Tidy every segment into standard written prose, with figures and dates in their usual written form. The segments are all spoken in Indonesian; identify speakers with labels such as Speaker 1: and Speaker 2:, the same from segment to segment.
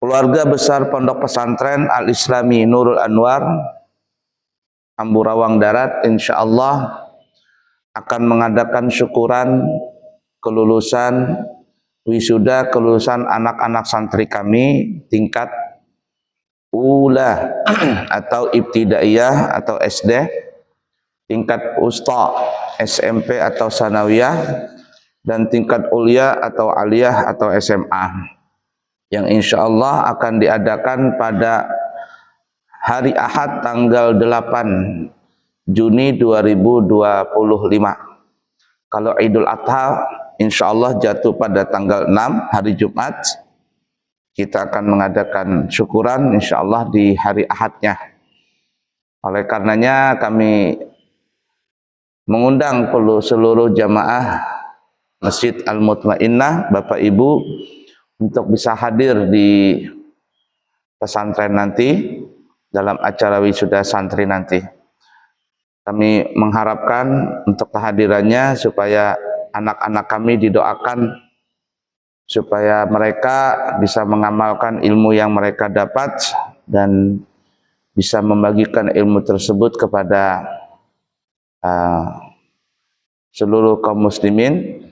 Speaker 1: Keluarga besar Pondok Pesantren Al-Islami Nurul Anwar Amburawang Darat insyaallah akan mengadakan syukuran kelulusan wisuda kelulusan anak-anak santri kami tingkat ula atau ibtidaiyah atau SD, tingkat usta SMP atau sanawiyah, dan tingkat ulia atau aliyah atau SMA yang insya Allah akan diadakan pada hari Ahad tanggal 8 Juni 2025. Kalau Idul Adha insya Allah jatuh pada tanggal 6 hari Jumat, kita akan mengadakan syukuran insya Allah di hari Ahadnya. Oleh karenanya kami mengundang seluruh jamaah Masjid Al-Mutmainnah, Bapak Ibu, untuk bisa hadir di pesantren nanti dalam acara wisuda santri nanti. Kami mengharapkan untuk kehadirannya supaya anak-anak kami didoakan supaya mereka bisa mengamalkan ilmu yang mereka dapat dan bisa membagikan ilmu tersebut kepada seluruh kaum muslimin,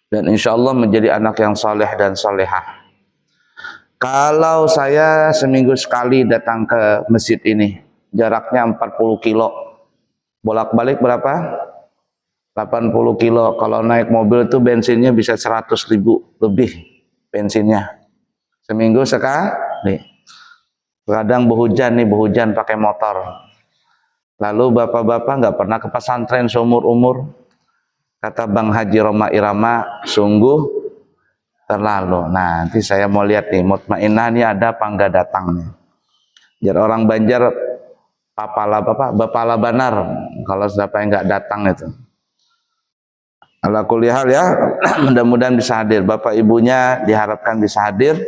Speaker 1: dan insya Allah menjadi anak yang soleh dan solehah. Kalau saya seminggu sekali datang ke masjid ini, jaraknya 40 kilo, bolak-balik berapa? 80 kilo. Kalau naik mobil itu bensinnya bisa 100.000 lebih bensinnya. Seminggu sekali. Kadang berhujan pakai motor. Lalu bapak-bapak nggak pernah ke pesantren seumur umur. Kata Bang Haji Roma Irama, sungguh terlalu. Nah, nanti saya mau lihat nih, Mutmainnah ini ada apa enggak datangnya. Jadi orang Banjar, bapala banar, kalau siapa yang enggak datang itu. Ala kulli hal ya, mudah-mudahan bisa hadir. Bapak ibunya diharapkan bisa hadir,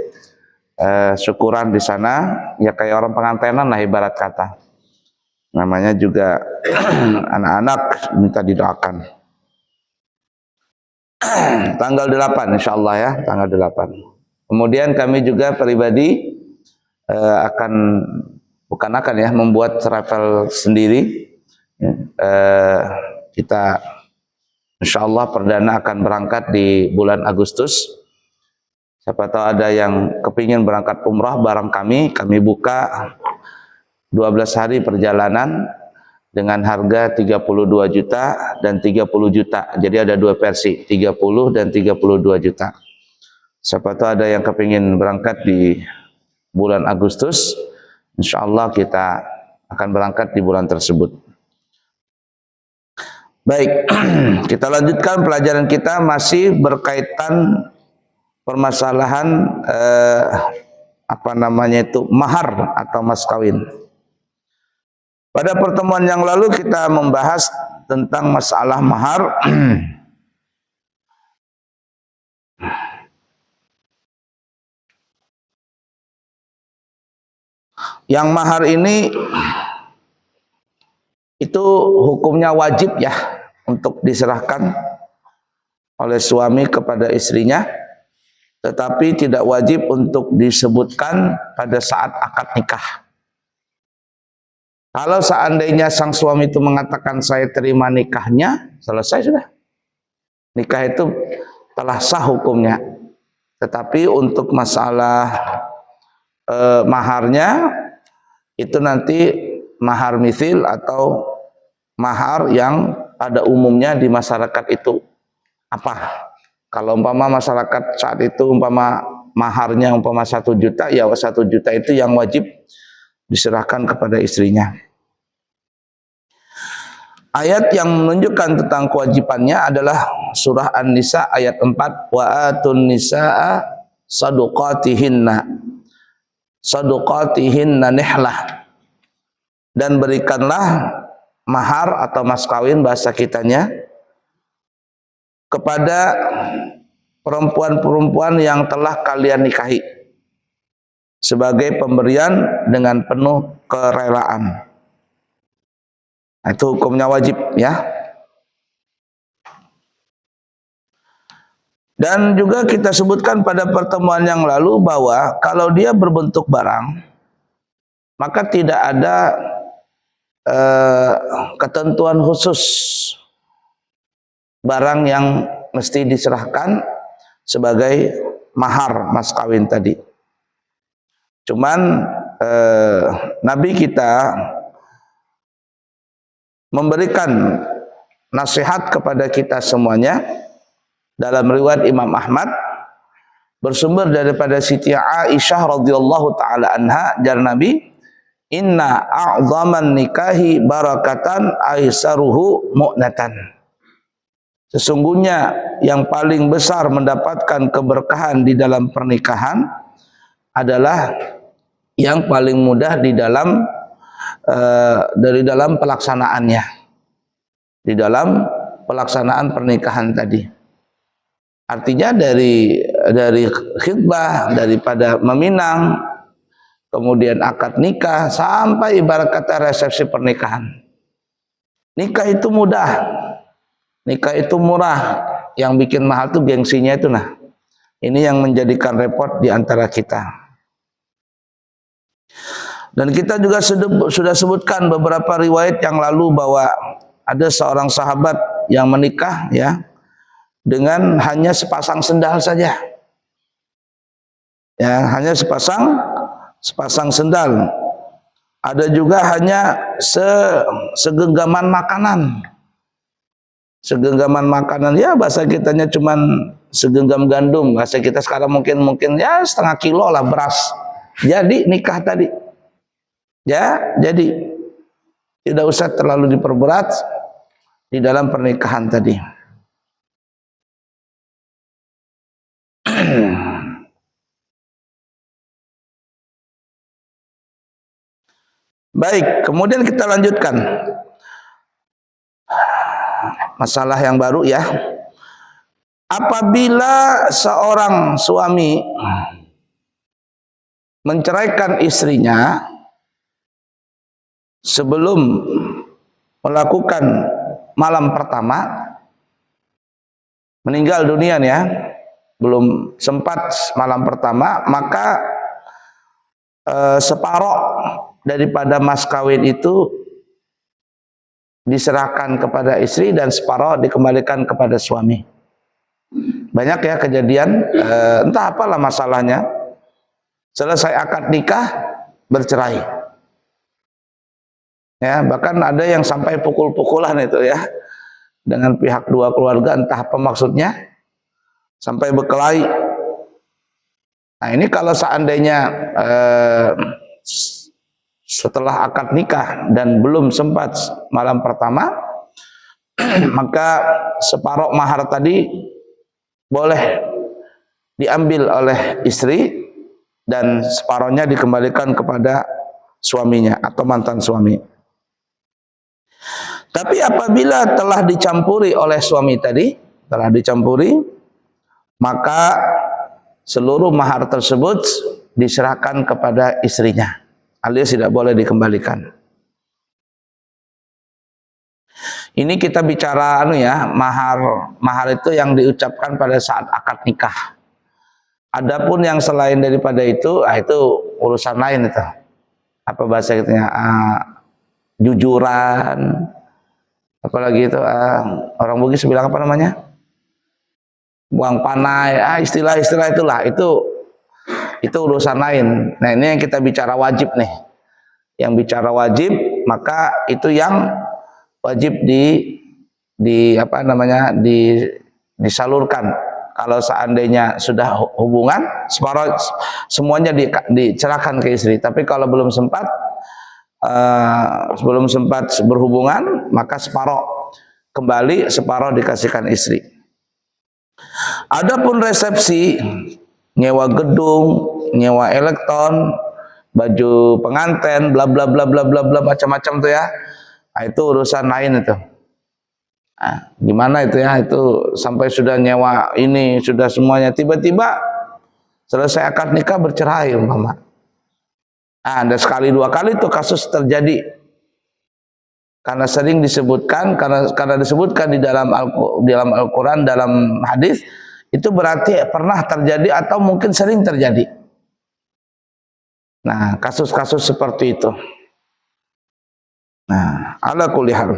Speaker 1: syukuran di sana, ya kayak orang pengantenan lah ibarat kata. Namanya juga anak-anak minta didoakan. Tanggal 8 insya Allah ya, tanggal 8. Kemudian kami juga pribadi membuat travel sendiri. Kita insya Allah perdana akan berangkat di bulan Agustus. Siapa tahu ada yang kepingin berangkat umrah bareng kami buka 12 hari perjalanan dengan harga 32 juta dan 30 juta. Jadi ada dua versi, 30 dan 32 juta. Siapa tahu ada yang kepingin berangkat di bulan Agustus, insya Allah kita akan berangkat di bulan tersebut. Baik, kita lanjutkan pelajaran kita masih berkaitan permasalahan mahar atau mas kawin. Pada pertemuan yang lalu kita membahas tentang masalah mahar. Yang mahar ini itu hukumnya wajib ya untuk diserahkan oleh suami kepada istrinya, tetapi tidak wajib untuk disebutkan pada saat akad nikah. Kalau seandainya sang suami itu mengatakan saya terima nikahnya, selesai sudah. Nikah itu telah sah hukumnya. Tetapi untuk masalah maharnya itu nanti mahar mithil atau mahar yang pada umumnya di masyarakat itu apa? Kalau umpama masyarakat saat itu maharnya 1 juta, ya 1 juta itu yang wajib diserahkan kepada istrinya. Ayat yang menunjukkan tentang kewajibannya adalah surah An-Nisa ayat 4, wa atun nisaa saduqatihinna nihlah, dan berikanlah mahar atau mas kawin bahasa kitanya kepada perempuan-perempuan yang telah kalian nikahi sebagai pemberian dengan penuh kerelaan. Itu hukumnya wajib ya. Dan juga kita sebutkan pada pertemuan yang lalu bahwa kalau dia berbentuk barang, maka tidak ada ketentuan khusus barang yang mesti diserahkan sebagai mahar mas kawin tadi. Cuman Nabi kita memberikan nasihat kepada kita semuanya dalam riwayat Imam Ahmad bersumber daripada Siti Aisyah radhiyallahu taala anha, jar Nabi, inna a'zaman nikahi barakatan aisaruhu mu'natan. Sesungguhnya yang paling besar mendapatkan keberkahan di dalam pernikahan adalah yang paling mudah di dalam dari dalam pelaksanaannya, di dalam pelaksanaan pernikahan tadi. Artinya dari khitbah, daripada meminang, kemudian akad nikah, sampai ibarat kata resepsi pernikahan. Nikah itu mudah, nikah itu murah. Yang bikin mahal tuh gengsinya itu. Nah, ini yang menjadikan repot di antara kita. Dan kita juga sudah sebutkan beberapa riwayat yang lalu bahwa ada seorang sahabat yang menikah ya dengan hanya sepasang sendal saja. Ya, hanya sepasang sendal. Ada juga hanya segenggaman makanan. Segenggaman makanan, ya bahasa kitanya cuman segenggam gandum. Bahasa kita sekarang mungkin ya setengah kilo lah beras. Jadi nikah tadi. Ya, jadi tidak usah terlalu diperberat di dalam pernikahan tadi. Baik, kemudian kita lanjutkan masalah yang baru ya. Apabila seorang suami menceraikan istrinya sebelum melakukan malam pertama, meninggal dunia ya, belum sempat malam pertama, maka separuh daripada mas kawin itu diserahkan kepada istri dan separuh dikembalikan kepada suami. Banyak ya kejadian, entah apalah masalahnya, selesai akad nikah bercerai. Ya, bahkan ada yang sampai pukul-pukulan itu ya dengan pihak dua keluarga, entah apa maksudnya, sampai berkelahi. Nah, ini kalau seandainya setelah akad nikah dan belum sempat malam pertama, maka separuh mahar tadi boleh diambil oleh istri dan separuhnya dikembalikan kepada suaminya atau mantan suami. Tapi apabila telah dicampuri oleh suami tadi, maka seluruh mahar tersebut diserahkan kepada istrinya, alias tidak boleh dikembalikan. Ini kita bicara mahar itu yang diucapkan pada saat akad nikah. Adapun yang selain daripada itu urusan lain itu. Apa bahasa kitanya? Jujuran, apalagi itu orang Bugis bilang apa namanya? Buang panai, istilah-istilah itulah, itu urusan lain. Nah, ini yang kita bicara wajib nih. Yang bicara wajib, maka itu yang wajib disalurkan. Kalau seandainya sudah hubungan, separuh semuanya dicerahkan ke istri. Tapi kalau belum sempat berhubungan, maka separuh kembali, separuh dikasihkan istri. Adapun resepsi, nyewa gedung, nyewa elektron, baju pengantin, bla bla bla bla bla bla macam-macam tuh ya. Nah, itu urusan lain itu. Nah, gimana itu ya? Itu sampai sudah nyewa ini, sudah semuanya, tiba-tiba selesai akad nikah bercerai umpama. Nah, ada sekali dua kali itu kasus terjadi. Karena sering disebutkan, karena disebutkan di dalam Al-Qur'an, dalam hadis, Itu berarti pernah terjadi atau mungkin sering terjadi. Nah, kasus-kasus seperti itu. Nah, ala kulli hal.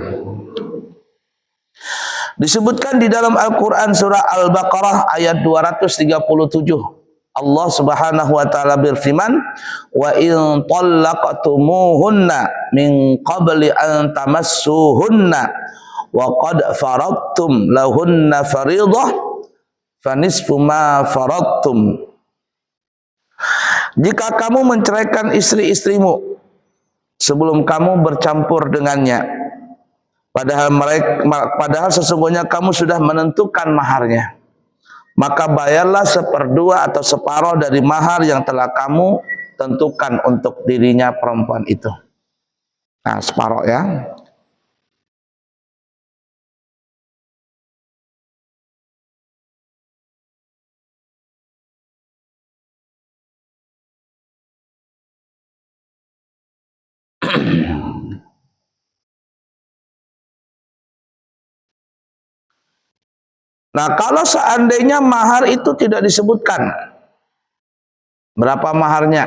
Speaker 1: Disebutkan di dalam Al-Quran surah Al-Baqarah ayat 237. Allah Subhanahu wa taala berfirman, "Wa in talaqtumuhunna min qabli an tamassuhunna wa qad faradtum lahunna fariidah fanisfu ma faradtum." Jika kamu menceraikan istri-istrimu sebelum kamu bercampur dengannya, padahal sesungguhnya kamu sudah menentukan maharnya, maka bayarlah seperdua atau separuh dari mahar yang telah kamu tentukan untuk dirinya perempuan itu. Nah, separuh ya. Nah, kalau seandainya mahar itu tidak disebutkan berapa maharnya,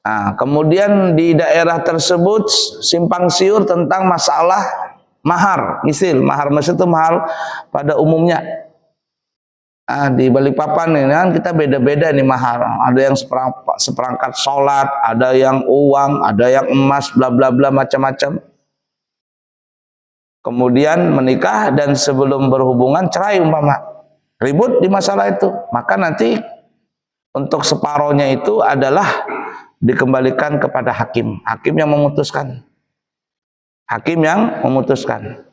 Speaker 1: nah, kemudian di daerah tersebut simpang siur tentang masalah mahar, misil mahar mesir itu mahar pada umumnya. Nah, di Balikpapan ini kan kita beda-beda nih mahar. Ada yang seperangkat sholat, ada yang uang, ada yang emas, bla bla bla macam-macam. Kemudian menikah dan sebelum berhubungan cerai umpama, ribut di masalah itu, maka nanti untuk separohnya itu adalah dikembalikan kepada hakim yang memutuskan. Hakim yang memutuskan.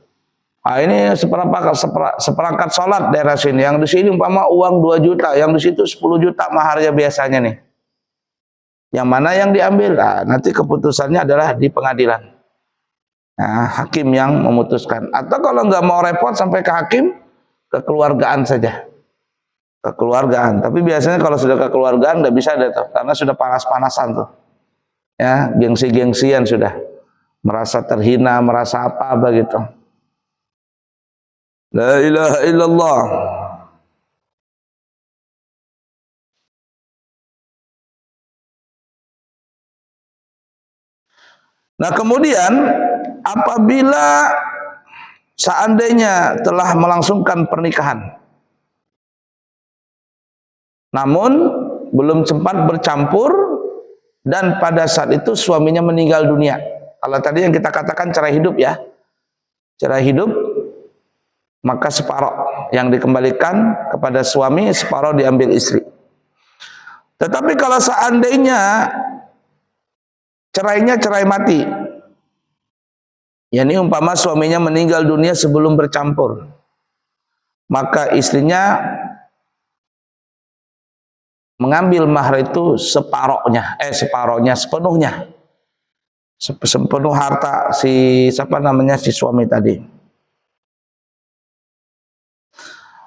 Speaker 1: Nah, ini seperangkat sholat daerah sini, yang di sini umpama uang 2 juta, yang di situ 10 juta maharnya biasanya nih. Yang mana yang diambil? Nah, nanti keputusannya adalah di pengadilan. Nah, hakim yang memutuskan. Atau kalau nggak mau repot sampai ke hakim, kekeluargaan saja. Kekeluargaan. Tapi biasanya kalau sudah kekeluargaan nggak bisa deh tuh, karena sudah panas-panasan tuh. Ya, gengsi-gengsian sudah. Merasa terhina, merasa apa begitu. La ilaha illallah. Nah, kemudian apabila seandainya telah melangsungkan pernikahan, namun belum sempat bercampur dan pada saat itu suaminya meninggal dunia. Kalau tadi yang kita katakan cerai hidup ya, cerai hidup, maka separuh yang dikembalikan kepada suami, separuh diambil istri. Tetapi kalau seandainya cerainya cerai mati, yakni umpama suaminya meninggal dunia sebelum bercampur, maka istrinya mengambil mahar itu separohnya, sepenuhnya, sepenuh harta si suami tadi.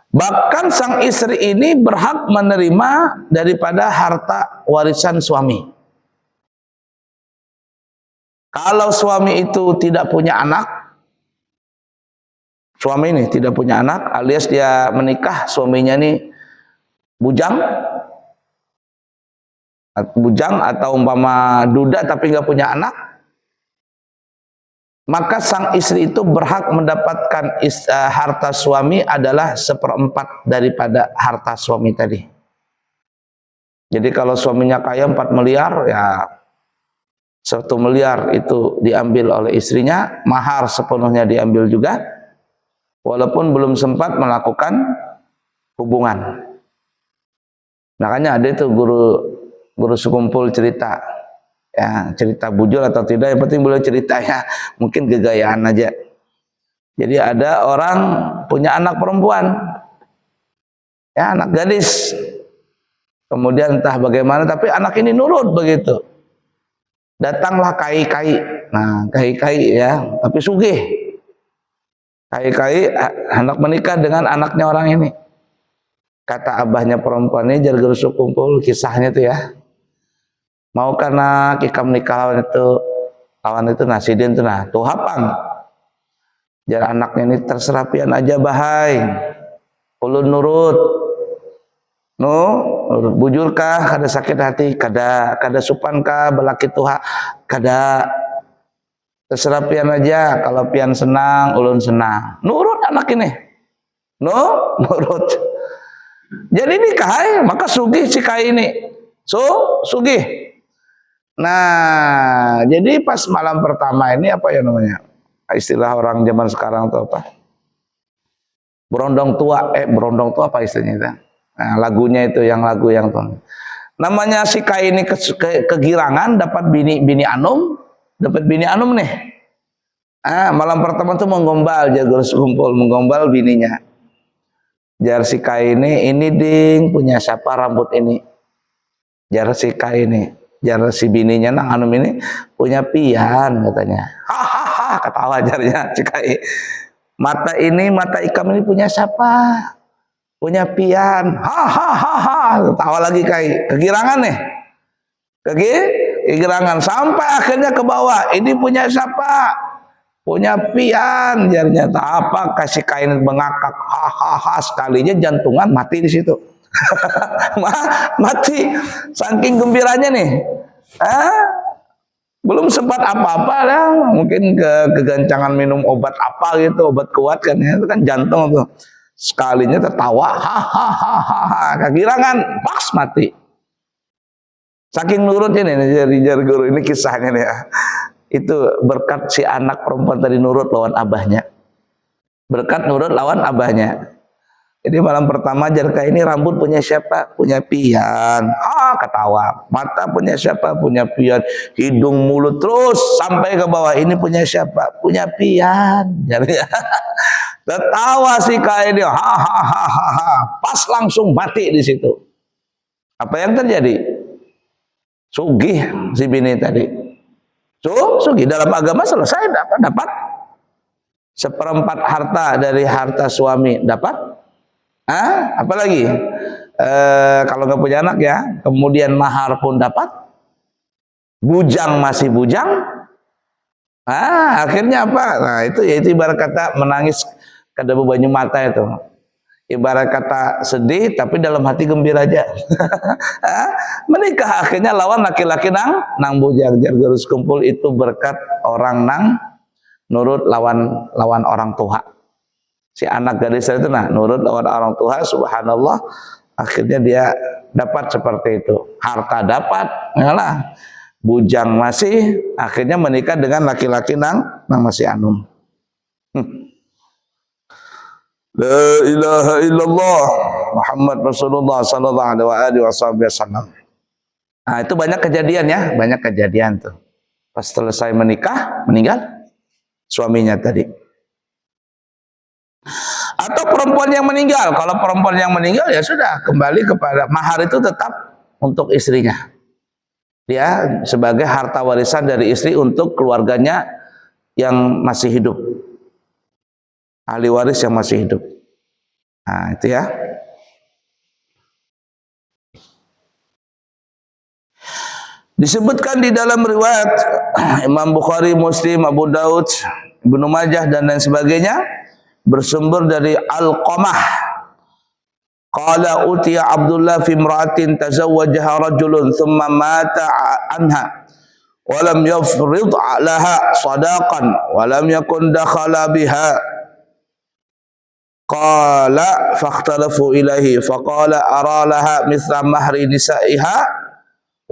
Speaker 1: Bahkan sang istri ini berhak menerima daripada harta warisan suami. Kalau suami itu tidak punya anak, suami ini tidak punya anak, alias dia menikah, suaminya ini bujang atau umpama duda tapi nggak punya anak, maka sang istri itu berhak mendapatkan harta suami adalah 1/4 daripada harta suami tadi. Jadi kalau suaminya kaya 4 miliar, ya 1 miliar itu diambil oleh istrinya, mahar sepenuhnya diambil juga, walaupun belum sempat melakukan hubungan. Makanya ada itu guru sekumpul cerita, ya cerita bujur atau tidak, yang penting boleh cerita ya, mungkin kegayaan aja. Jadi ada orang punya anak perempuan, ya anak gadis, kemudian entah bagaimana, tapi anak ini nurut begitu. Datanglah kai-kai, nah kai-kai ya, tapi sugih. Kai-kai anak menikah dengan anaknya orang ini. Kata abahnya perempuan ini, jar guru kumpul kisahnya itu ya. Mau karena kita menikah lawan itu nasidin tuh nah, tuh hapang. Jar anaknya ini terserah pian aja bahai. Ulun nurut. No, bujurkah kada sakit hati, kada supankah belaki tuha, kada, terserah pian aja, kalau pian senang ulun senang, nurut anak ini. No, nurut. Jadi nikah maka sugih si kai ini. Sugih. Nah, jadi pas malam pertama ini apa ya namanya? Istilah orang zaman sekarang tuh apa? Berondong tua, apa istilahnya itu? Nah, lagunya itu yang lagu yang tuh. Namanya si kai ini kegirangan dapat bini anum, nih. Malam pertama tuh menggombal, jago kumpul menggombal bininya. Jar si kai ini ding punya siapa rambut ini? Jar si kai ini, jar si bininya nang anum ini punya pian katanya. Hahaha, ketawa jarnya si kai. Mata ikam ini punya siapa? Punya pian. Hahaha, ketawa lagi kai. Kegirangan nih. Kegirangan sampai akhirnya ke bawah. Ini punya siapa? Punya pian. Jarnya tak apa, kasih kain mengakak. Hahaha, sekalinya jantungan mati di situ. Mati. Saking gembiranya nih. Belum sempat apa-apa lah, mungkin kegancangan minum obat apa gitu, obat kuat kan ya, itu kan jantung tuh. Sekalinya tertawa, hahaha, kegirangan, pas mati. Saking nurutnya nih, jari guru ini kisahnya nih ya. Itu berkat si anak perempuan tadi nurut lawan abahnya. Berkat nurut lawan abahnya. Jadi malam pertama Jarka ini rambut punya siapa? Punya pian. Ketawa. Mata punya siapa? Punya pian. Hidung, mulut terus sampai ke bawah. Ini punya siapa? Punya pian. Jadi tertawa si kai dia. Pas langsung mati di situ. Apa yang terjadi? Sugih si bini tadi. Sugih dalam agama selesai dapat seperempat harta dari harta suami dapat. Apalagi kalau nggak punya anak ya, kemudian mahar pun dapat, bujang masih bujang. Akhirnya apa? Nah itu yaitu ibarat kata menangis kada bebanyu mata itu. Ibarat kata sedih tapi dalam hati gembira aja. Menikah akhirnya lawan laki-laki nang bujang. Jargarus kumpul itu berkat orang nang nurut lawan orang tua. Si anak gadis itu nurut lawan orang tua, subhanallah, akhirnya dia dapat seperti itu. Harta dapat, ngalah. Bujang masih, akhirnya menikah dengan laki-laki nang masih anum. La ilaha illallah Muhammad Rasulullah sallallahu alaihi wasallam. Nah, itu banyak kejadian ya, banyak kejadian tuh. Pas selesai menikah, meninggal suaminya tadi. Atau perempuan yang meninggal. Kalau perempuan yang meninggal ya sudah, kembali kepada mahar itu tetap untuk istrinya. Dia sebagai harta warisan dari istri untuk keluarganya yang masih hidup. Ahli waris yang masih hidup. Nah, itu ya. Disebutkan di dalam riwayat Imam Bukhari, Muslim, Abu Daud, Ibnu Majah dan lain sebagainya, bersumber dari Alqamah. Qala utiya Abdullah fi imra'atin tazawwajaha rajulun thumma mata anha wa lam yafrid laha sadaqan wa lam yakun dakhala biha. Qala fakhtalafu ilaihi faqala ara laha mithla mahri nisa'iha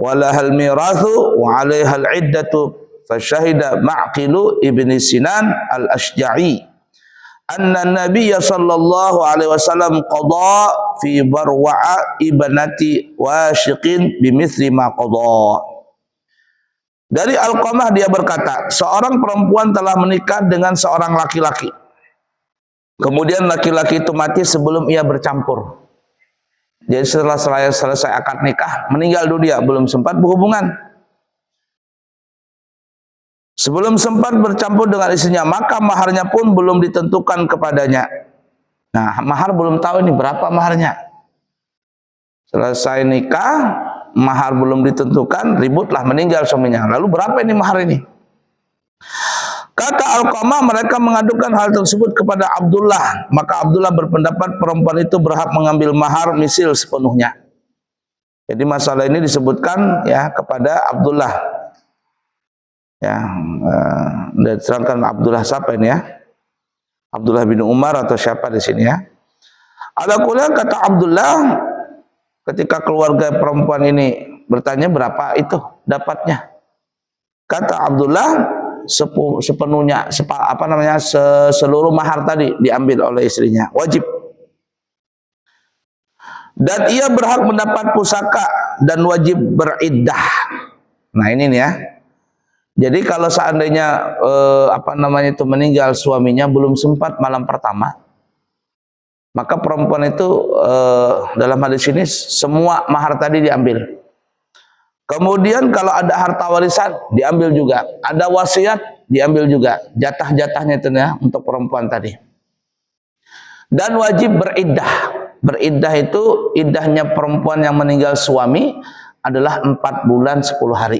Speaker 1: wa lahal mirathu wa 'alaiha al-'iddatu fashahida Ma'qilu ibni Sinan al-Ashja'i anna Nabiyya sallallahu alaihi wasallam qada fi barwa'a ibnati washiqin bimithli ma qada. Dari Alqamah dia berkata, seorang perempuan telah menikah dengan seorang laki-laki. Kemudian laki-laki itu mati sebelum ia bercampur. Jadi setelah selesai akad nikah, meninggal dunia, belum sempat berhubungan. Sebelum sempat bercampur dengan istrinya, maka maharnya pun belum ditentukan kepadanya. Nah, mahar belum tahu ini berapa maharnya. Selesai nikah, mahar belum ditentukan, ributlah, meninggal suaminya. Lalu berapa ini mahar ini? Kata Alqamah, mereka mengadukan hal tersebut kepada Abdullah. Maka Abdullah berpendapat perempuan itu berhak mengambil mahar misil sepenuhnya. Jadi masalah ini disebutkan ya kepada Abdullah. Ya, diterangkan Abdullah siapa ini ya? Abdullah bin Umar atau siapa di sini ya? Ada kuliah kata Abdullah ketika keluarga perempuan ini bertanya berapa itu dapatnya. Kata Abdullah sepenuhnya seluruh mahar tadi diambil oleh istrinya, wajib. Dan ia berhak mendapat pusaka dan wajib beriddah. Nah ini nih ya. Jadi kalau seandainya meninggal suaminya belum sempat malam pertama, maka perempuan itu dalam hadis ini semua mahar tadi diambil. Kemudian kalau ada harta warisan diambil juga, ada wasiat diambil juga, jatah-jatahnya itu ya untuk perempuan tadi. Dan wajib beriddah. Beriddah itu iddahnya perempuan yang meninggal suami adalah 4 bulan 10 hari.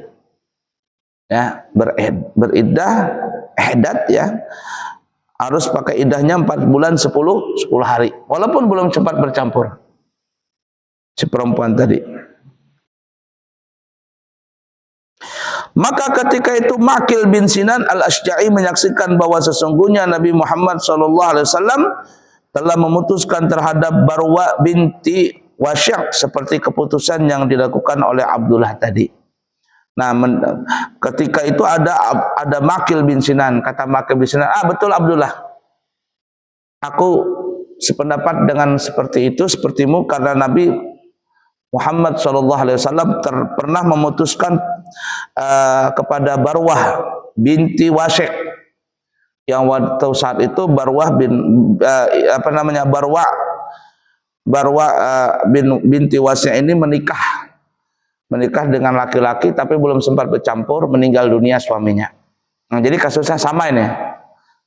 Speaker 1: Ya, beriddah ihdat ya. Harus pakai iddahnya 4 bulan 10 hari. Walaupun belum sempat bercampur si perempuan tadi. Maka ketika itu Maqil bin Sinan al-Asyja'i menyaksikan bahwa sesungguhnya Nabi Muhammad SAW telah memutuskan terhadap Barwa binti Wasy' seperti keputusan yang dilakukan oleh Abdullah tadi. Nah, ketika itu ada Maqil bin Sinan, kata Maqil bin Sinan, betul Abdullah, aku sependapat dengan seperti itu, sepertimu, karena Nabi Muhammad SAW pernah memutuskan kepada Barwah binti Wasy' yang waktu saat itu Barwah binti Wasy' ini menikah dengan laki-laki tapi belum sempat bercampur, meninggal dunia suaminya. Nah, jadi kasusnya sama ini.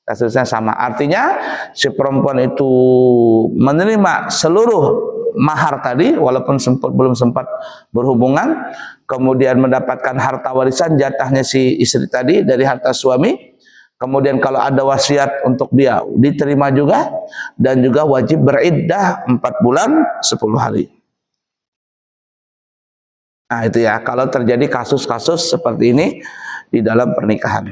Speaker 1: Kasusnya sama. Artinya si perempuan itu menerima seluruh mahar tadi walaupun belum sempat berhubungan, kemudian mendapatkan harta warisan jatahnya si istri tadi dari harta suami, kemudian kalau ada wasiat untuk dia diterima juga, dan juga wajib beriddah 4 bulan 10 hari. Nah itu ya, kalau terjadi kasus-kasus seperti ini di dalam pernikahan.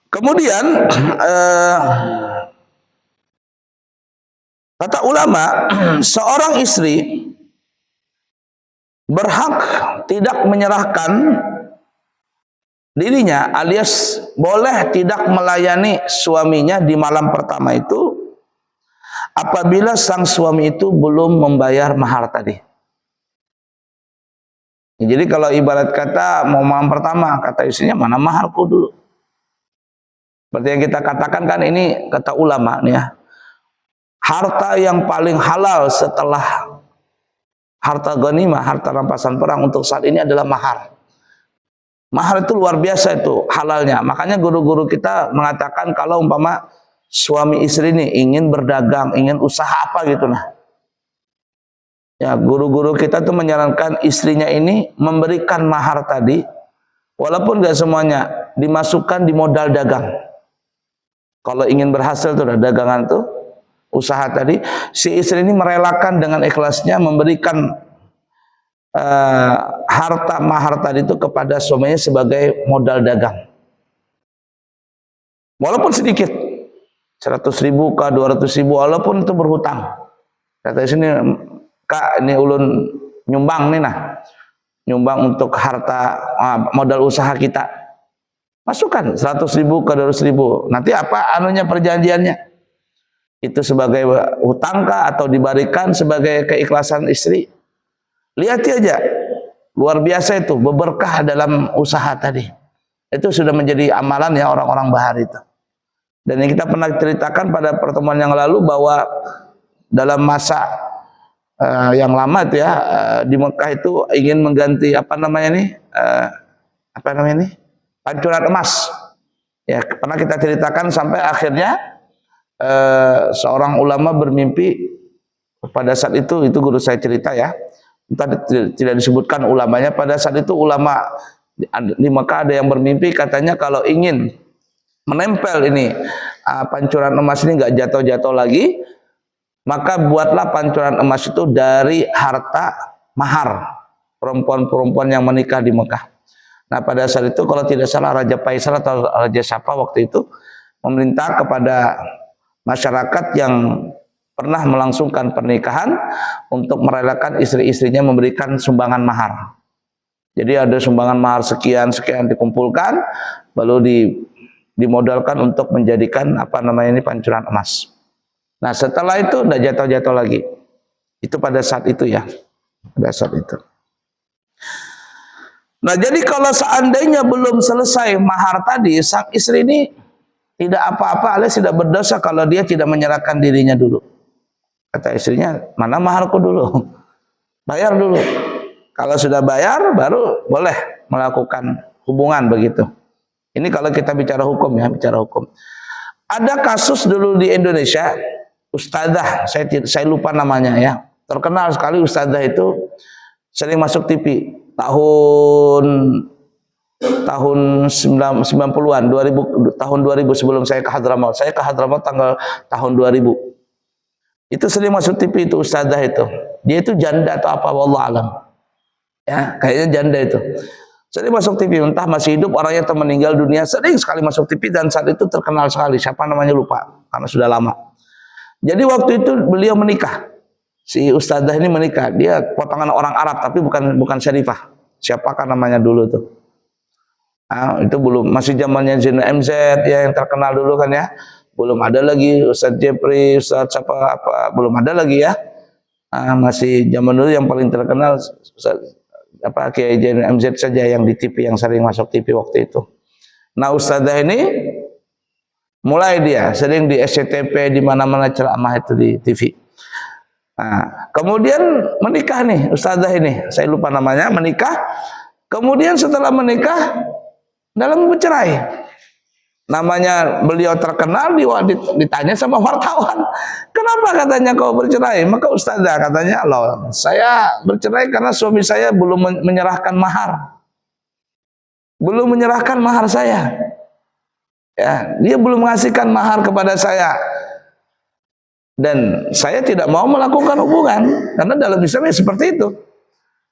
Speaker 1: Kemudian kata ulama, seorang istri berhak tidak menyerahkan dirinya, alias boleh tidak melayani suaminya di malam pertama itu apabila sang suami itu belum membayar mahar tadi. Jadi kalau ibarat kata mau malam pertama, kata istrinya, mana maharku dulu. Seperti yang kita katakan kan, ini kata ulama nih ya, harta yang paling halal setelah harta ghanimah, harta rampasan perang untuk saat ini adalah mahar. Mahar itu luar biasa itu halalnya. Makanya guru-guru kita mengatakan kalau umpama suami istri ini ingin berdagang, ingin usaha apa gitu nah. Ya, guru-guru kita tuh menyarankan istrinya ini memberikan mahar tadi, walaupun gak semuanya, dimasukkan di modal dagang. Kalau ingin berhasil tuh dagangan tuh, usaha tadi, si istri ini merelakan dengan ikhlasnya memberikan harta mahar tadi itu kepada suaminya sebagai modal dagang. Walaupun sedikit, 100.000 kah, 200.000, walaupun itu berhutang. Kata sini, Kak, ini ulun nyumbang nih nah, nyumbang untuk harta modal usaha kita. Masukkan 100.000 ke 200.000. Nanti apa anunya perjanjiannya? Itu sebagai hutang kah atau diberikan sebagai keikhlasan istri? Lihat aja, luar biasa itu, berberkah dalam usaha tadi. Itu sudah menjadi amalan ya orang-orang Bahar itu. Dan yang kita pernah ceritakan pada pertemuan yang lalu bahwa dalam masa yang lama itu ya, di Mekah itu ingin mengganti pancuran emas. Ya, pernah kita ceritakan sampai akhirnya seorang ulama bermimpi pada saat itu guru saya cerita ya. Entah tidak disebutkan ulamanya, pada saat itu ulama Di Mekah ada yang bermimpi katanya kalau ingin menempel ini pancuran emas ini nggak jatuh-jatuh lagi, maka buatlah pancuran emas itu dari harta mahar perempuan-perempuan yang menikah di Mekah. Nah pada saat itu kalau tidak salah Raja Faisal atau Raja siapa waktu itu memerintah kepada masyarakat yang pernah melangsungkan pernikahan untuk merelakan istri-istrinya memberikan sumbangan mahar. Jadi ada sumbangan mahar sekian dikumpulkan, lalu dimodalkan untuk menjadikan ini pancuran emas. Nah setelah itu tidak jatuh-jatuh lagi. Itu pada saat itu ya, pada saat itu. Nah jadi kalau seandainya belum selesai mahar tadi, sang istri ini tidak apa-apa alias tidak berdosa kalau dia tidak menyerahkan dirinya dulu. Kata istrinya, mana maharku dulu? Bayar dulu. Kalau sudah bayar baru boleh melakukan hubungan begitu. Ini kalau kita bicara hukum ya, bicara hukum. Ada kasus dulu di Indonesia, ustadzah, saya lupa namanya ya. Terkenal sekali ustadzah itu sering masuk TV tahun 90-an, 2000 tahun 2000 sebelum saya ke Hadramaut. Saya ke Hadramaut tahun 2000. Itu sering masuk TV itu ustadzah itu. Dia itu janda atau apa wallah alam. Ya, kayaknya janda itu. Sering masuk TV, entah masih hidup orangnya atau meninggal dunia, sering sekali masuk TV dan saat itu terkenal sekali. Siapa namanya lupa karena sudah lama. Jadi waktu itu beliau menikah. Si ustadzah ini menikah. Dia potongan orang Arab tapi bukan syarifah. Siapakah namanya dulu tuh? Nah, itu belum, masih zamannya Zina MZ ya yang terkenal dulu kan ya. Belum ada lagi Ustadz Jepri, Ustadz apa belum ada lagi ya. Masih zaman dulu yang paling terkenal Kiai Zina MZ saja yang di TV, yang sering masuk TV waktu itu. Nah ustadzah ini mulai dia sering di SCTV di mana-mana ceramah itu di TV. Nah, kemudian menikah nih ustadzah ini, saya lupa namanya, menikah. Kemudian setelah menikah dalam bercerai. Namanya beliau terkenal, ditanya sama wartawan, kenapa katanya kau bercerai? Maka ustadzah katanya, loh saya bercerai karena suami saya belum menyerahkan mahar. Belum menyerahkan mahar saya. Ya, dia belum mengasihkan mahar kepada saya. Dan saya tidak mau melakukan hubungan karena dalam Islam seperti itu.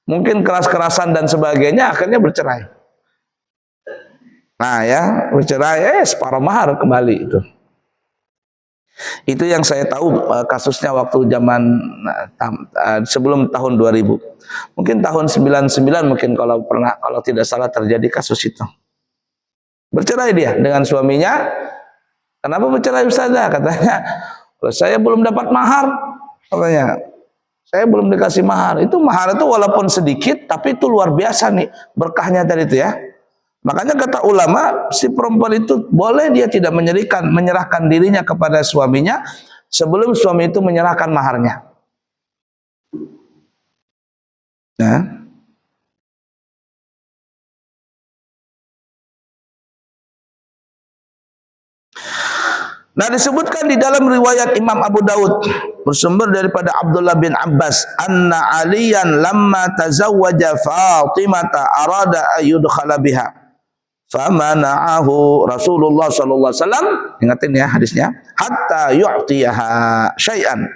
Speaker 1: Mungkin keras-kerasan dan sebagainya, akhirnya bercerai. Nah ya, bercerai separuh mahar kembali itu. Itu yang saya tahu kasusnya waktu zaman sebelum tahun 2000. Mungkin tahun 99 mungkin kalau tidak salah terjadi kasus itu. Bercerai dia dengan suaminya. Kenapa bercerai ustazah? Katanya, saya belum dapat mahar. Katanya, saya belum dikasih mahar. Itu mahar itu walaupun sedikit tapi itu luar biasa nih berkahnya tadi itu ya. Makanya kata ulama, si perempuan itu boleh dia tidak menyerahkan dirinya kepada suaminya sebelum suami itu menyerahkan maharnya. Nah, disebutkan di dalam riwayat Imam Abu Daud bersumber daripada Abdullah bin Abbas, anna Aliyan lamma tazawwaja Fatimata arada ayyudkhala biha. Famana'ahu Rasulullah sallallahu alaihi wasallam, ingatin ya hadisnya, hatta yu'tiyaha syai'an.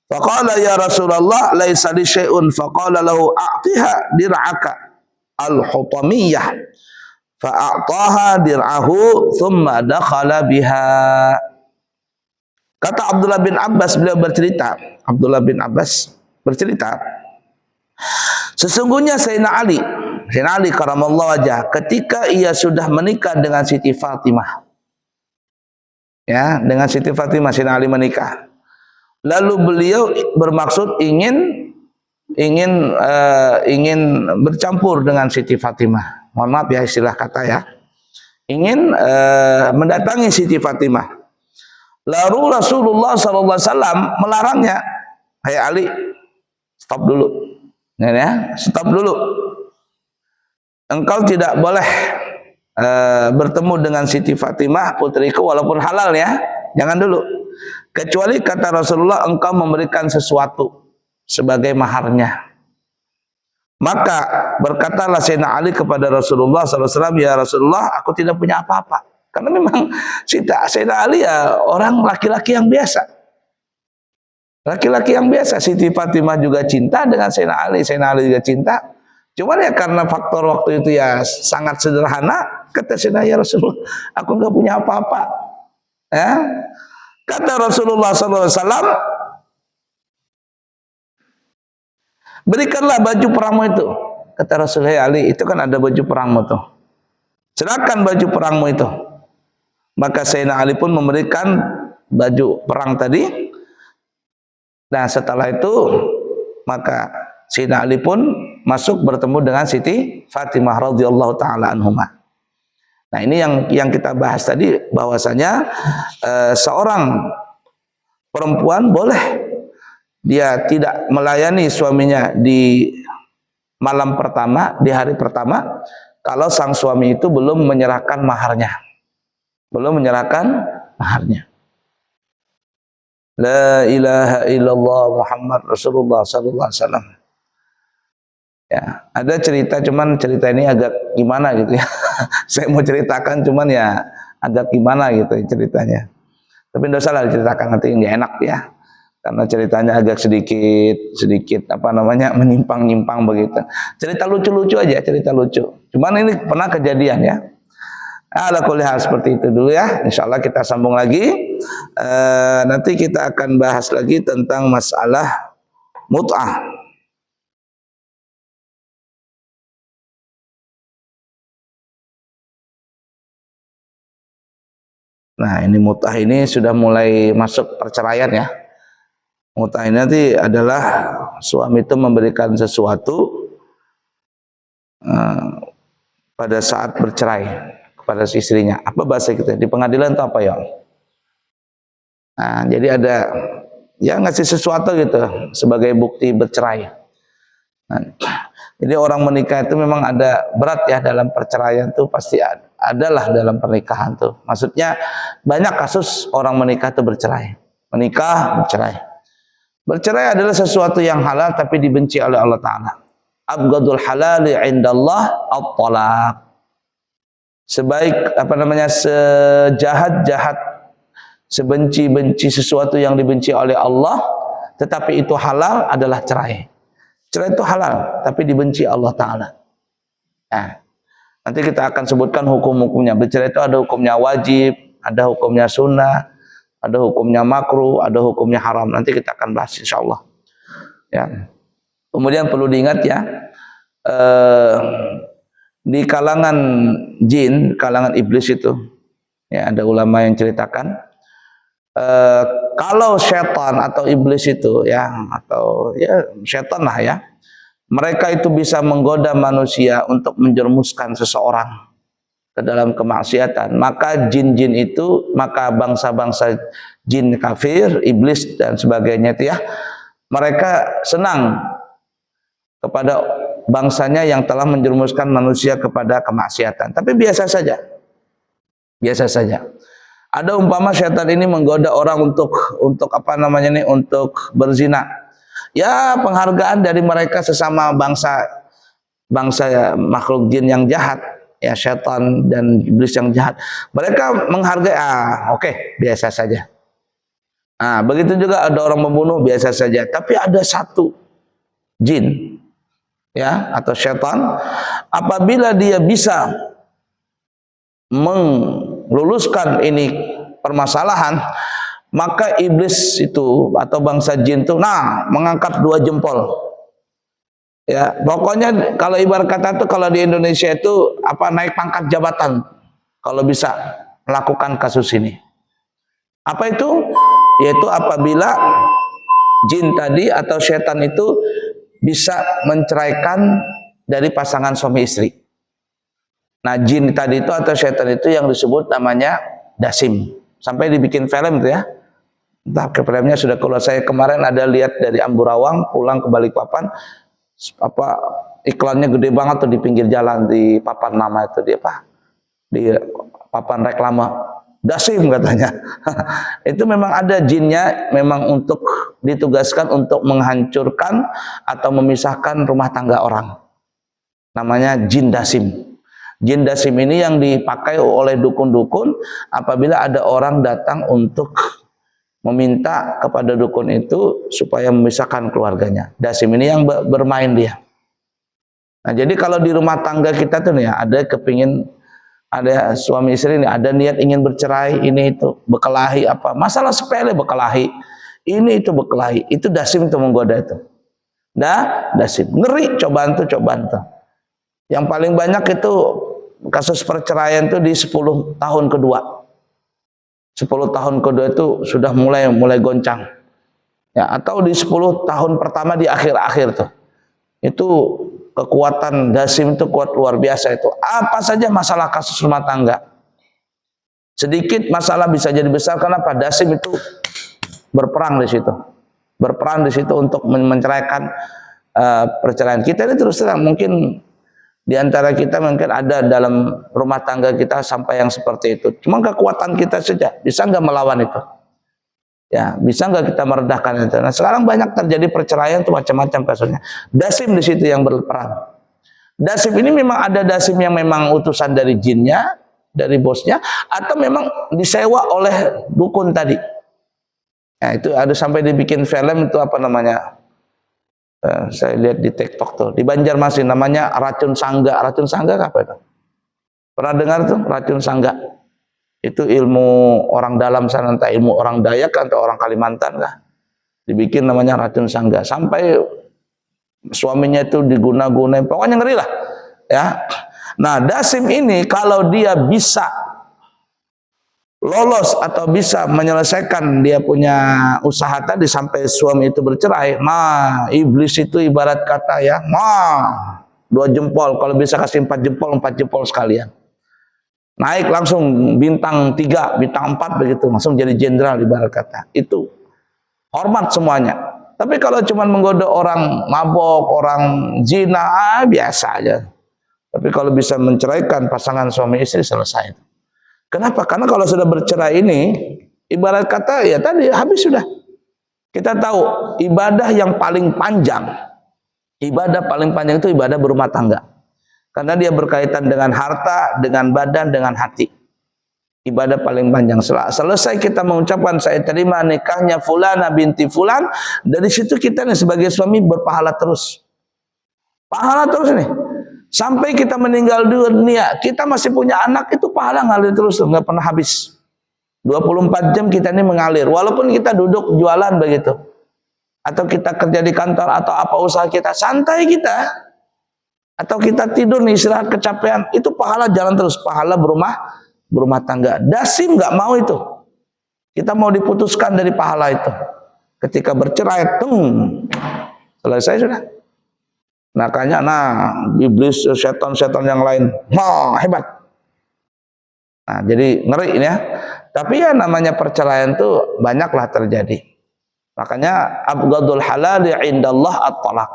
Speaker 1: Faqala ya Rasulullah laisa li syai'un, faqala lahu a'tiha dir'aka al-hutamiyah. Fa'ataha dir'ahu thumma dakhala biha. Kata Abdullah bin Abbas, beliau bercerita, Abdullah bin Abbas bercerita, sesungguhnya Sayyidina Ali karamallahu wajah, ketika ia sudah menikah dengan Siti Fatimah, ya, dengan Siti Fatimah Sayyidina Ali menikah. Lalu beliau bermaksud ingin bercampur dengan Siti Fatimah. Mohon maaf ya istilah kata ya. Ingin mendatangi Siti Fatimah. Lalu Rasulullah SAW melarangnya. Hai Ali, stop dulu. Ya, stop dulu. Engkau tidak boleh bertemu dengan Siti Fatimah putriku walaupun halal ya, jangan dulu. Kecuali kata Rasulullah engkau memberikan sesuatu sebagai maharnya. Maka berkatalah Sayyidina Ali kepada Rasulullah SAW, ya Rasulullah, aku tidak punya apa-apa. Karena memang Sayyidina Ali ya orang laki-laki yang biasa. Laki-laki yang biasa. Siti Fatimah juga cinta dengan Sayyidina Ali juga cinta. Cuman ya karena faktor waktu itu ya sangat sederhana, kata Sayyidina, ya Rasulullah, aku nggak punya apa-apa. Ya. Kata Rasulullah SAW, berikanlah baju perangmu itu. Kata Rasulullah, Ali, itu kan ada baju perangmu tuh. Serahkan baju perangmu itu. Maka Sayyidina Ali pun memberikan baju perang tadi. Nah setelah itu maka Sayyidina Ali pun masuk bertemu dengan Siti Fatimah radhiyallahu taala anhuma. Nah ini yang kita bahas tadi, bahwasanya seorang perempuan boleh dia tidak melayani suaminya di malam pertama, di hari pertama, kalau sang suami itu belum menyerahkan maharnya. La ilaha illallah Muhammad Rasulullah sallallahu alaihi wasallam. Ya, ada cerita, cuman cerita ini agak gimana gitu ya. Saya mau ceritakan cuman ya agak gimana gitu ceritanya. Tapi enggak usah lah diceritakan, nanti nggak enak ya. Karena ceritanya agak sedikit apa namanya menyimpang-nyimpang begitu. Cerita lucu-lucu aja, cerita lucu. Cuman ini pernah kejadian ya. Ala kulli hal seperti itu dulu ya. Insyaallah kita sambung lagi. Nanti kita akan bahas lagi tentang masalah mut'ah. Nah, ini mut'ah ini sudah mulai masuk perceraian ya. Mut'ah ini nanti adalah suami itu memberikan sesuatu pada saat bercerai kepada istrinya. Apa bahasa kita di pengadilan itu apa ya? Nah, jadi ada ya ngasih sesuatu gitu sebagai bukti bercerai. Nah, jadi orang menikah itu memang ada berat ya dalam perceraian tuh, pasti adalah dalam pernikahan tuh. Maksudnya banyak kasus orang menikah itu bercerai. Menikah, bercerai. Bercerai adalah sesuatu yang halal tapi dibenci oleh Allah Ta'ala. Abghadul halali indallah at-talaq. Sebaik apa namanya, sejahat-jahat, sebenci-benci sesuatu yang dibenci oleh Allah tetapi itu halal adalah cerai. Cerai itu halal tapi dibenci Allah Ta'ala. Nah, nanti kita akan sebutkan hukum-hukumnya. Bercerai itu ada hukumnya wajib, ada hukumnya sunnah, ada hukumnya makruh, ada hukumnya haram. Nanti kita akan bahas insyaallah. Ya. Kemudian perlu diingat ya, di kalangan jin, kalangan iblis itu, ya ada ulama yang ceritakan, kalau setan atau iblis itu ya, atau ya setan lah ya, mereka itu bisa menggoda manusia untuk menjerumuskan seseorang ke dalam kemaksiatan, maka jin-jin itu, maka bangsa-bangsa jin kafir, iblis dan sebagainya itu ya, mereka senang kepada bangsanya yang telah menjerumuskan manusia kepada kemaksiatan. Tapi biasa saja. Biasa saja. Ada umpama syaitan ini menggoda orang untuk apa namanya nih, untuk berzina. Ya, penghargaan dari mereka sesama bangsa makhluk jin yang jahat, ya syaitan dan iblis yang jahat. Mereka menghargai, oke, biasa saja. Nah, begitu juga ada orang membunuh, biasa saja. Tapi ada satu jin ya atau syaitan, apabila dia bisa meluluskan ini permasalahan, maka iblis itu atau bangsa jin itu mengangkat 2 jempol. Ya, pokoknya kalau ibarat kata itu, kalau di Indonesia itu apa, naik pangkat jabatan kalau bisa melakukan kasus ini. Apa itu? Yaitu apabila jin tadi atau syaitan itu bisa menceraikan dari pasangan suami istri. Nah, jin tadi itu atau syaitan itu yang disebut namanya dasim. Sampai dibikin film itu ya. Entah ke filmnya sudah keluar. Saya kemarin ada lihat dari Amburawang pulang ke Balikpapan, apa iklannya gede banget tuh di pinggir jalan, di papan nama itu, di apa? Di papan reklame. Dasim katanya. Itu memang ada jinnya, memang untuk ditugaskan untuk menghancurkan atau memisahkan rumah tangga orang. namanya jin dasim. Jin dasim ini yang dipakai oleh dukun-dukun apabila ada orang datang untuk meminta kepada dukun itu supaya memisahkan keluarganya. Dasim ini yang bermain dia. Nah, jadi kalau di rumah tangga kita tuh nih ya, ada suami istri nih, ada niat ingin bercerai, ini itu bekelahi apa, masalah sepele bekelahi, ini itu bekelahi, itu dasim itu menggoda itu. Dasim, ngeri cobaan tuh. Yang paling banyak itu kasus perceraian itu di 10 tahun kedua. 10 tahun kedua itu sudah mulai goncang. Ya, atau di 10 tahun pertama di akhir-akhir tuh. Itu kekuatan dasim itu kuat luar biasa itu. Apa saja masalah kasus rumah tangga. Sedikit masalah bisa jadi besar karena pada dasim itu berperang di situ. Berperan di situ untuk menceraikan perceraian. Kita ini terus terang mungkin di antara kita mungkin ada dalam rumah tangga kita sampai yang seperti itu. Cuma kekuatan kita saja bisa nggak melawan itu? Ya, bisa nggak kita meredahkan itu? Nah, sekarang banyak terjadi perceraian itu macam-macam kasusnya. Dasim di situ yang berperan. Dasim ini memang ada dasim yang memang utusan dari jinnya, dari bosnya, atau memang disewa oleh dukun tadi. Nah, itu ada sampai dibikin film itu apa namanya? Saya lihat di TikTok tuh, di Banjarmasin namanya racun sangga. Racun sangga apa itu? Pernah dengar tuh racun sangga? Itu ilmu orang dalam sana, entah ilmu orang Dayak atau orang Kalimantan kah? Dibikin namanya racun sangga. Sampai suaminya itu diguna-gunain, pokoknya ngeri lah. Ya. Nah, dasim ini kalau dia bisa lolos atau bisa menyelesaikan dia punya usaha tadi sampai suami itu bercerai, nah iblis itu ibarat kata ya, nah 2 jempol, kalau bisa kasih 4 jempol, 4 jempol sekalian. Naik langsung bintang 3, bintang 4 begitu, langsung jadi jenderal ibarat kata. Itu hormat semuanya. Tapi kalau cuma menggoda orang mabok, orang zina, biasa aja. Tapi kalau bisa menceraikan pasangan suami istri, selesai. Kenapa? Karena kalau sudah bercerai ini, ibarat kata ya tadi habis sudah. Kita tahu ibadah yang paling panjang, ibadah paling panjang itu ibadah berumah tangga. Karena dia berkaitan dengan harta, dengan badan, dengan hati. Ibadah paling panjang. Selesai kita mengucapkan saya terima nikahnya fulana binti fulan, dari situ kita nih sebagai suami berpahala terus. Pahala terus nih. Sampai kita meninggal dunia, kita masih punya anak, itu pahala ngalir terus, nggak pernah habis. 24 jam kita ini mengalir, walaupun kita duduk jualan begitu, atau kita kerja di kantor, atau apa usaha kita, santai kita, atau kita tidur nih istirahat kecapean, itu pahala jalan terus, pahala berumah tangga. Dasim nggak mau itu, kita mau diputuskan dari pahala itu. Ketika bercerai, selesai sudah. Makanya iblis, setan-setan yang lain, hebat. Nah, jadi ngeri ini ya. Tapi ya namanya perceraian itu banyaklah terjadi. Makanya abghadul halali indallah at-talaq.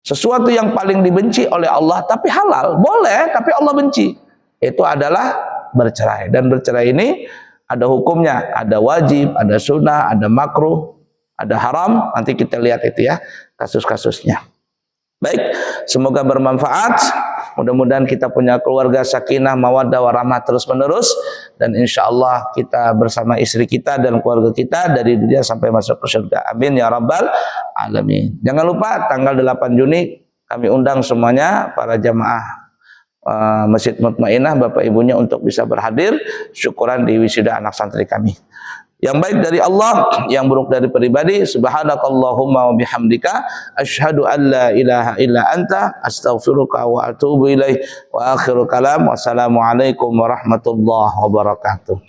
Speaker 1: Sesuatu yang paling dibenci oleh Allah tapi halal, boleh tapi Allah benci. Itu adalah bercerai. Dan bercerai ini ada hukumnya, ada wajib, ada sunnah, ada makruh, ada haram. Nanti kita lihat itu ya kasus-kasusnya. Baik, semoga bermanfaat. Mudah-mudahan kita punya keluarga sakinah, mawaddah, warahmah terus menerus, dan insya Allah kita bersama istri kita dan keluarga kita dari dunia sampai masuk ke surga. Amin ya rabbal alamin. Jangan lupa tanggal 8 Juni kami undang semuanya para jamaah Masjid Mutmainah, bapak ibunya untuk bisa berhadir syukuran di wisuda anak santri kami. Yang baik dari Allah, yang buruk dari pribadi. Subhanakallahumma wa bihamdika asyhadu an la ilaha illa anta astaghfiruka wa atubu ilaih. Wa akhiru kalam, wassalamualaikum warahmatullahi wabarakatuh.